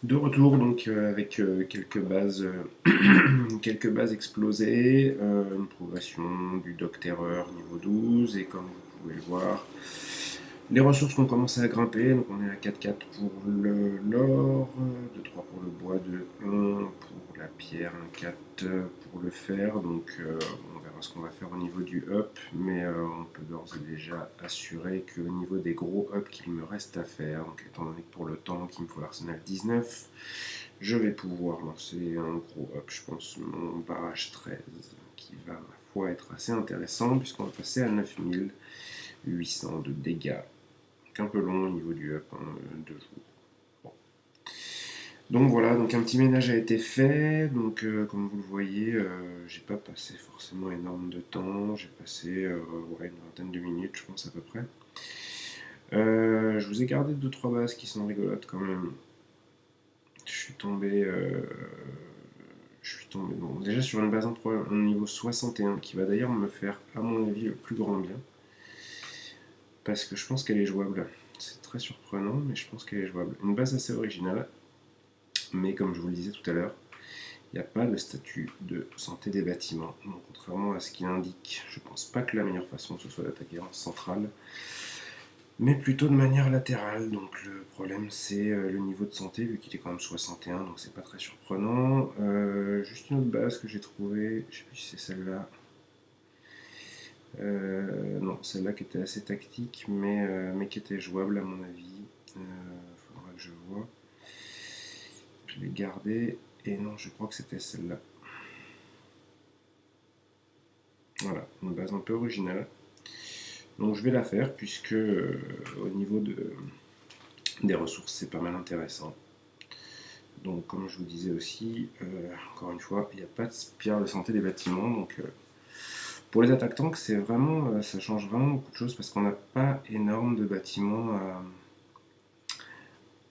De retour donc avec quelques bases explosées, une progression du Doc Terror niveau 12 et comme vous pouvez le voir, les ressources ont commencé à grimper, donc on est à 4-4 pour l'or, 2-3 pour le bois, 2-1 pour la pierre, 1-4 pour le fer, donc on verra ce qu'on va faire au niveau du up, mais on peut d'ores et déjà assurer qu'au niveau des gros up qu'il me reste à faire, donc étant donné que pour le temps qu'il me faut l'arsenal 19, je vais pouvoir lancer un gros up, je pense mon barrage 13, qui va ma foi être assez intéressant puisqu'on va passer à 9800 de dégâts un peu long au niveau du up, hein, 2 jours. Bon. Donc voilà, donc un petit ménage a été fait. Donc comme vous le voyez, j'ai pas passé forcément énorme de temps. J'ai passé ouais, une vingtaine de minutes, je pense à peu près. Je vous ai gardé 2-3 bases qui sont rigolotes quand même. Je suis tombé. Bon, déjà sur une base en niveau 61 qui va d'ailleurs me faire, à mon avis, le plus grand bien. Parce que je pense qu'elle est jouable. C'est très surprenant, mais je pense qu'elle est jouable. Une base assez originale, mais comme je vous le disais tout à l'heure, il n'y a pas de statut de santé des bâtiments. Donc, contrairement à ce qu'il indique, je ne pense pas que la meilleure façon ce soit d'attaquer en centrale, mais plutôt de manière latérale. Donc le problème c'est le niveau de santé, vu qu'il est quand même 61, donc c'est pas très surprenant. Juste une autre base que j'ai trouvée, je sais plus si c'est celle-là. Non, celle-là qui était assez tactique, mais qui était jouable à mon avis. Faudra que je vois. Je l'ai gardée, et non, je crois que c'était celle-là. Voilà, une base un peu originale. Donc je vais la faire, puisque au niveau des ressources, c'est pas mal intéressant. Donc comme je vous disais aussi, encore une fois, il n'y a pas de spirale de santé des bâtiments. Donc pour les attaques tanks, c'est vraiment, ça change vraiment beaucoup de choses parce qu'on n'a pas énorme de bâtiments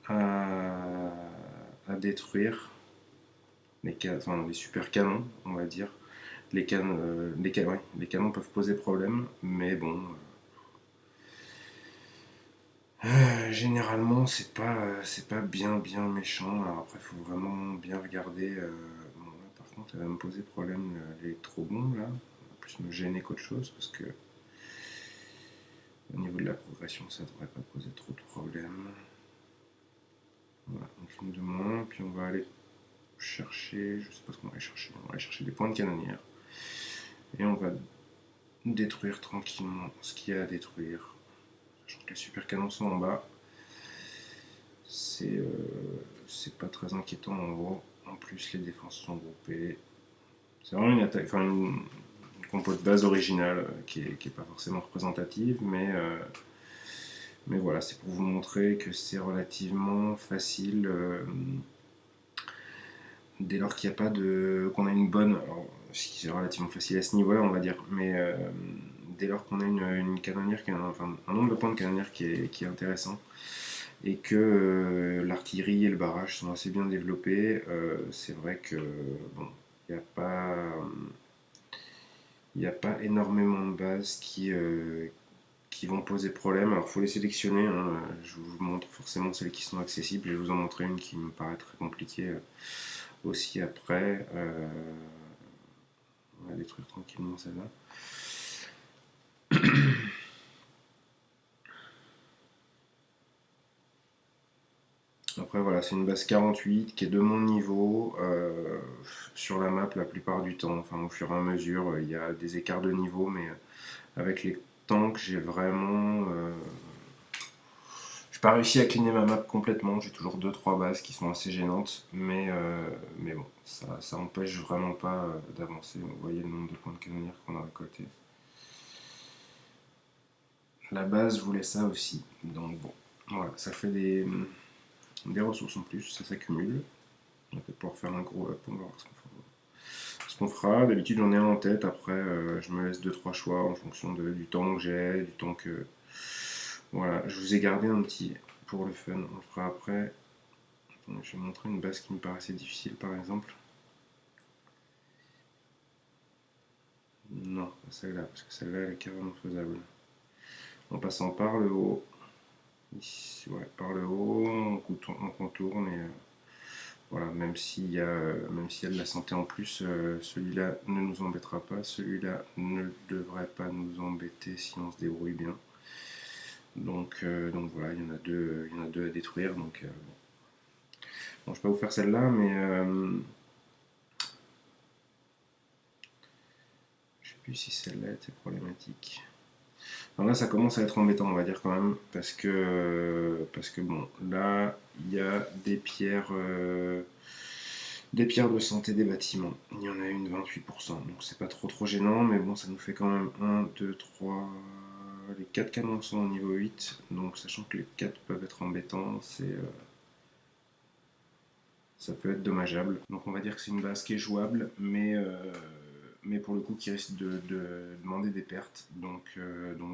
à, à détruire. Les super canons, on va dire. Ouais, les canons peuvent poser problème, mais bon, généralement, c'est pas bien méchant. Alors après, il faut vraiment bien regarder. Bon, là, par contre, elle va me poser problème l'électrobombe là. Ça va plus me gêner qu'autre chose parce que au niveau de la progression, ça devrait pas poser trop de problèmes. Voilà, donc une de moins. Puis on va aller chercher, je sais pas ce qu'on va aller chercher. On va aller chercher des points de canonnière et on va détruire tranquillement ce qu'il y a à détruire. Sachant que les super canons sont en bas. C'est pas très inquiétant en gros. En plus, les défenses sont groupées. C'est vraiment une attaque, enfin une compo de base originale qui est pas forcément représentative, mais voilà, c'est pour vous montrer que c'est relativement facile dès lors qu'il n'y a pas de. Qu'on a une bonne. Alors, c'est relativement facile à ce niveau-là, on va dire, mais dès lors qu'on a une canonnière, enfin, un nombre de points de canonnière qui est intéressant, et que l'artillerie et le barrage sont assez bien développés, c'est vrai que bon, il n'y a pas. Il n'y a pas énormément de bases qui vont poser problème. Alors il faut les sélectionner, hein. Je vous montre forcément celles qui sont accessibles. Je vais vous en montrer une qui me paraît très compliquée aussi après. On va détruire tranquillement celle-là. Après voilà, c'est une base 48 qui est de mon niveau sur la map la plupart du temps. Enfin au fur et à mesure, il y a des écarts de niveau, mais avec les tanks, j'ai vraiment j'ai pas réussi à cleaner ma map complètement, j'ai toujours deux trois bases qui sont assez gênantes, mais bon, ça empêche vraiment pas d'avancer. Vous voyez le nombre de points de canonnière qu'on a récolté. La base voulait ça aussi, donc bon, voilà, ça fait des ressources en plus, ça s'accumule. On va peut-être pouvoir faire un gros up, on va voir ce qu'on fera. D'habitude j'en ai un en tête, après je me laisse deux trois choix en fonction du temps que j'ai, du temps que... Voilà, je vous ai gardé un petit pour le fun, on le fera après. Je vais montrer une base qui me paraissait difficile par exemple. Non, pas celle-là, parce que celle-là elle est carrément faisable. En passant par le haut, ici, ouais, par le haut, on contourne Voilà, même s'il y a de la santé en plus, celui-là ne nous embêtera pas, celui-là ne devrait pas nous embêter si on se débrouille bien. Donc voilà, il y en a deux à détruire. Bon, je vais pas vous faire celle-là, mais je sais plus si celle-là était problématique. Alors là, ça commence à être embêtant, on va dire quand même, parce que bon, là, il y a des pierres de santé des bâtiments. Il y en a une 28%, donc c'est pas trop gênant, mais bon, ça nous fait quand même 1, 2, 3. Les 4 canons sont au niveau 8, donc sachant que les 4 peuvent être embêtants, ça peut être dommageable. Donc on va dire que c'est une base qui est jouable, mais pour le coup qui risque de demander des pertes. Donc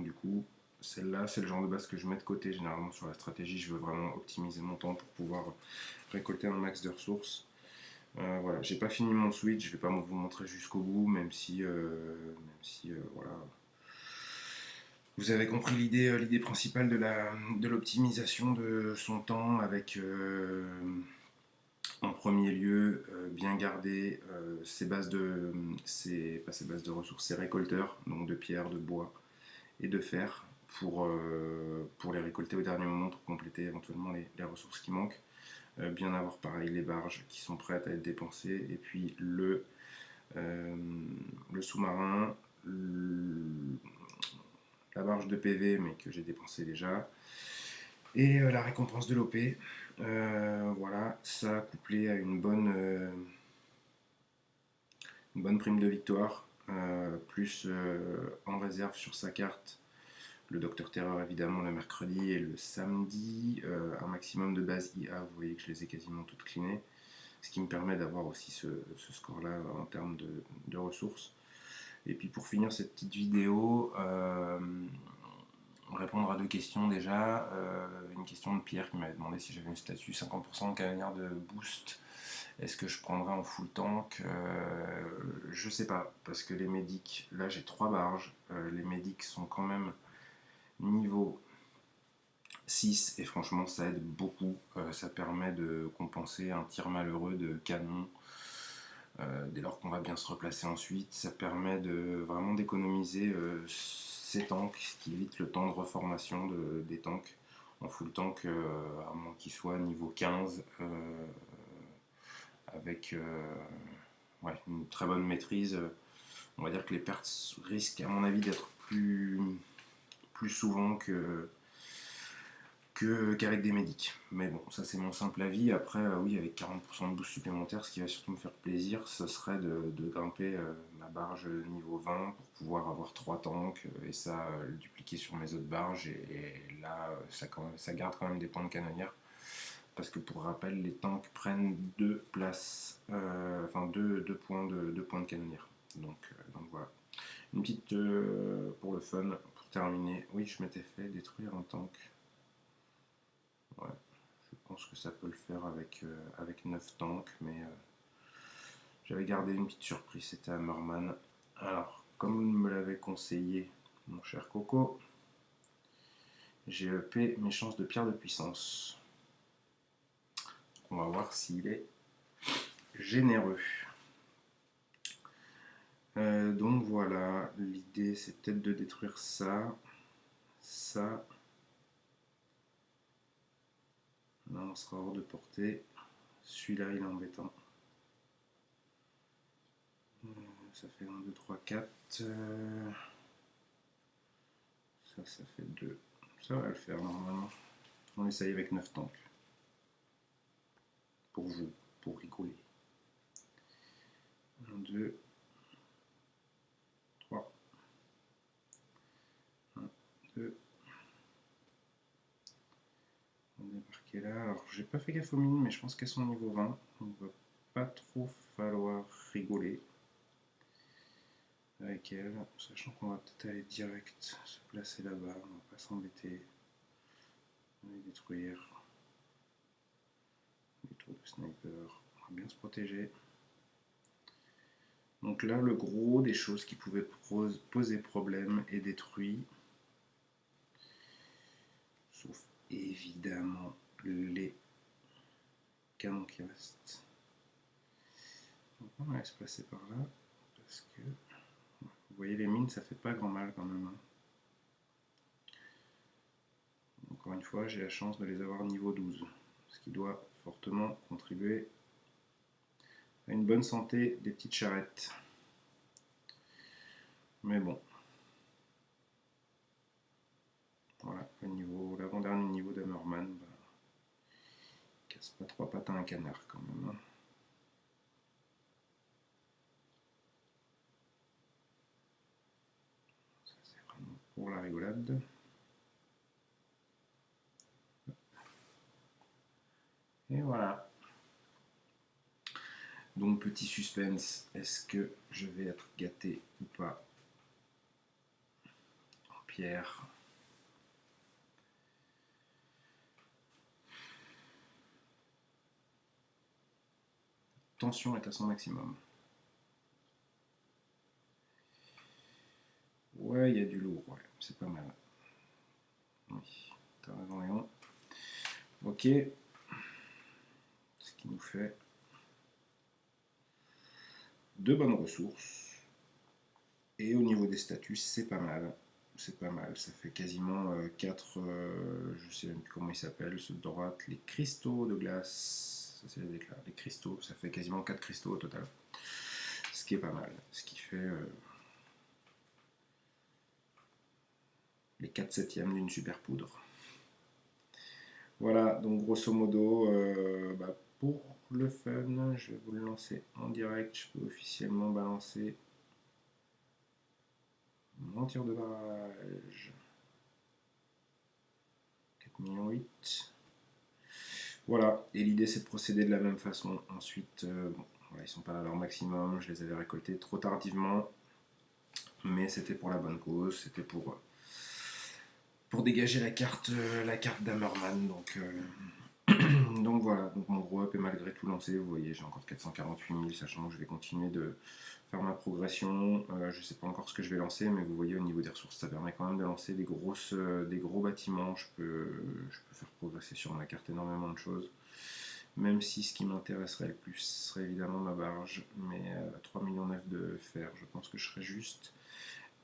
du coup, celle-là, c'est le genre de base que je mets de côté généralement sur la stratégie. Je veux vraiment optimiser mon temps pour pouvoir récolter un max de ressources. Voilà, j'ai pas fini mon switch, je vais pas vous montrer jusqu'au bout, même si voilà. Vous avez compris l'idée principale de l'optimisation de son temps avec en premier lieu, bien garder pas ses bases de ressources, ses récolteurs, donc de pierre, de bois et de fer, pour les récolter au dernier moment pour compléter éventuellement les ressources qui manquent. Bien avoir pareil les barges qui sont prêtes à être dépensées, et puis euh, le sous-marin, la barge de PV, mais que j'ai dépensé déjà, et la récompense de l'OP. Voilà, ça couplé à une bonne prime de victoire, plus en réserve sur sa carte le Docteur Terreur évidemment le mercredi et le samedi, un maximum de bases IA, vous voyez que je les ai quasiment toutes cleanées, ce qui me permet d'avoir aussi ce score-là en termes de ressources. Et puis pour finir cette petite vidéo, répondre à deux questions déjà. Une question de Pierre qui m'avait demandé si j'avais une statue 50% de canonnière de boost. Est-ce que je prendrais en full tank? Je sais pas, parce que les médics, là j'ai 3 barges, les médics sont quand même niveau 6 et franchement ça aide beaucoup. Ça permet de compenser un tir malheureux de canon dès lors qu'on va bien se replacer ensuite. Ça permet de vraiment d'économiser ces tanks, ce qui évite le temps de reformation des tanks en full tank, à moins qu'ils soient niveau 15, avec ouais, une très bonne maîtrise. On va dire que les pertes risquent à mon avis d'être plus souvent qu'avec des médics. Mais bon, ça c'est mon simple avis. Après, oui, avec 40% de boost supplémentaire, ce qui va surtout me faire plaisir, ce serait de grimper ma barge niveau 20 pour pouvoir avoir 3 tanks et ça le dupliquer sur mes autres barges. Et là, ça garde quand même des points de canonnière. Parce que pour rappel, les tanks prennent 2 places, enfin 2 points de points de canonnière. Donc voilà. Une petite pour le fun, pour terminer. Oui, je m'étais fait détruire un tank. Ouais, je pense que ça peut le faire avec 9 tanks, mais j'avais gardé une petite surprise, c'était Hammerman. Alors, comme vous me l'avez conseillé, mon cher Coco, j'ai EP mes chances de pierre de puissance. On va voir s'il est généreux. Donc voilà, l'idée c'est peut-être de détruire ça, ça. Là on sera hors de portée. Celui-là il est embêtant. Ça fait 1, 2, 3, 4. Ça fait 2. Ça va le faire normalement. On essaye avec 9 tanks. Pour vous, pour rigoler. 1, 2, 3. 1, 2. On va débarquer là. Alors, j'ai pas fait gaffe aux mines, mais je pense qu'elles sont niveau 20. Donc, il va pas trop falloir rigoler avec elles. Sachant qu'on va peut-être aller direct se placer là-bas. On va pas s'embêter. On va les détruire. Les tours de sniper. On va bien se protéger. Donc là, le gros des choses qui pouvaient poser problème est détruit. Sauf évidemment les canon qui reste. Donc on va se placer par là, parce que vous voyez les mines, ça fait pas grand mal quand même. Encore une fois, j'ai la chance de les avoir niveau 12, ce qui doit fortement contribuer à une bonne santé des petites charrettes. Mais bon, voilà, l'avant-dernier niveau d'Hammerman, bah, casse pas trois pattes à un canard quand même. Ça c'est vraiment pour la rigolade. Et voilà. Donc petit suspense, est-ce que je vais être gâté ou pas en pierre? Tension est à son maximum. Ouais, il y a du lourd, ouais, c'est pas mal. Oui, t'as raison Léon. Ok, ce qui nous fait deux bonnes ressources. Et au niveau des statuts, c'est pas mal. C'est pas mal, ça fait quasiment 4, je sais même plus comment ils s'appellent, ceux de droite, les cristaux de glace. Ça c'est les éclats, les cristaux, ça fait quasiment 4 cristaux au total. Ce qui est pas mal, ce qui fait les 4 septièmes d'une super poudre. Voilà, donc grosso modo, pour le fun, je vais vous le lancer en direct. Je peux officiellement balancer mon tir de barrage. 4 millions 8. Voilà, et l'idée c'est de procéder de la même façon. Ensuite, bon, voilà, ils sont pas à leur maximum, je les avais récoltés trop tardivement, mais c'était pour la bonne cause, c'était pour dégager la carte d'Hammerman. Donc voilà, donc mon gros up est malgré tout lancé. Vous voyez, j'ai encore 448 000, sachant que je vais continuer de faire ma progression. Je ne sais pas encore ce que je vais lancer, mais vous voyez, au niveau des ressources, ça permet quand même de lancer des gros bâtiments. Je peux faire progresser sur ma carte énormément de choses. Même si ce qui m'intéresserait le plus serait évidemment ma barge, mais 3,9 millions de fer, je pense que je serais juste.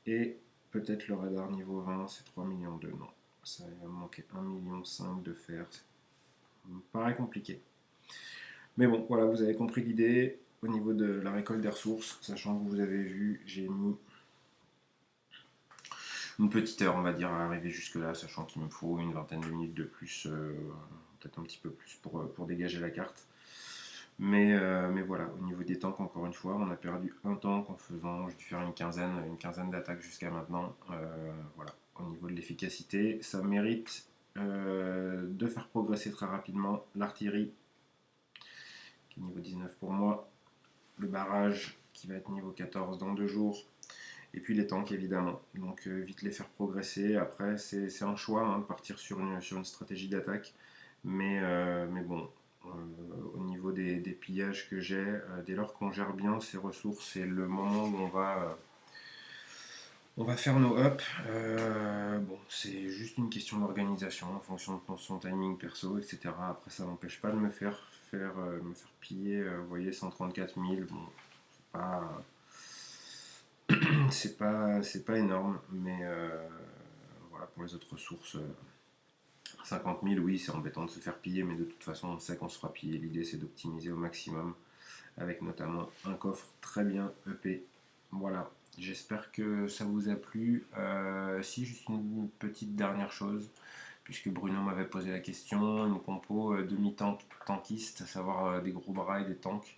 Et peut-être le radar niveau 20, c'est 3,2 millions. Non, ça va me manquer 1,5 million de fer. Ça me paraît compliqué. Mais bon, voilà, vous avez compris l'idée. Au niveau de la récolte des ressources, sachant que vous avez vu, j'ai mis une petite heure, on va dire, à arriver jusque là, sachant qu'il me faut une vingtaine de minutes de plus, peut-être un petit peu plus pour dégager la carte. Mais voilà, au niveau des tanks, encore une fois, on a perdu un tank en faisant, j'ai dû faire une quinzaine d'attaques jusqu'à maintenant. Voilà, au niveau de l'efficacité, ça mérite de faire progresser très rapidement l'artillerie, qui est niveau 19 pour moi, le barrage, qui va être niveau 14 dans 2 jours, et puis les tanks évidemment. Donc vite les faire progresser. Après, c'est un choix hein, de partir sur une stratégie d'attaque, mais bon. Au niveau des pillages que j'ai, dès lors qu'on gère bien ces ressources, c'est le moment où on va faire nos ups. Bon, c'est juste une question d'organisation en fonction de son timing perso, etc. Après, ça n'empêche pas de me faire piller, vous voyez, 134 000. Bon, c'est pas énorme, mais voilà, pour les autres ressources. 50 000, oui, c'est embêtant de se faire piller, mais de toute façon, on sait qu'on se fera piller. L'idée, c'est d'optimiser au maximum, avec notamment un coffre très bien EP. Voilà, j'espère que ça vous a plu. Si, juste une petite dernière chose, puisque Bruno m'avait posé la question, une compo demi-tankiste, à savoir des gros bras et des tanks,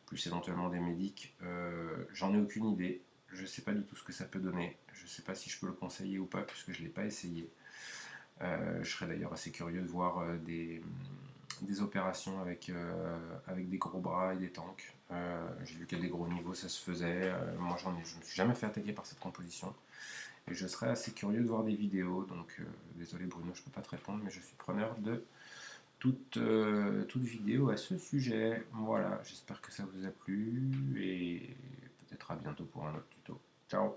plus éventuellement des médics. J'en ai aucune idée. Je ne sais pas du tout ce que ça peut donner. Je ne sais pas si je peux le conseiller ou pas, puisque je ne l'ai pas essayé. Je serais d'ailleurs assez curieux de voir des opérations avec des gros bras et des tanks. J'ai vu qu'à des gros niveaux ça se faisait. Moi je ne me suis jamais fait attaquer par cette composition. Et je serais assez curieux de voir des vidéos. Donc désolé Bruno, je ne peux pas te répondre, mais je suis preneur de toute vidéo à ce sujet. Voilà, j'espère que ça vous a plu et peut-être à bientôt pour un autre tuto. Ciao.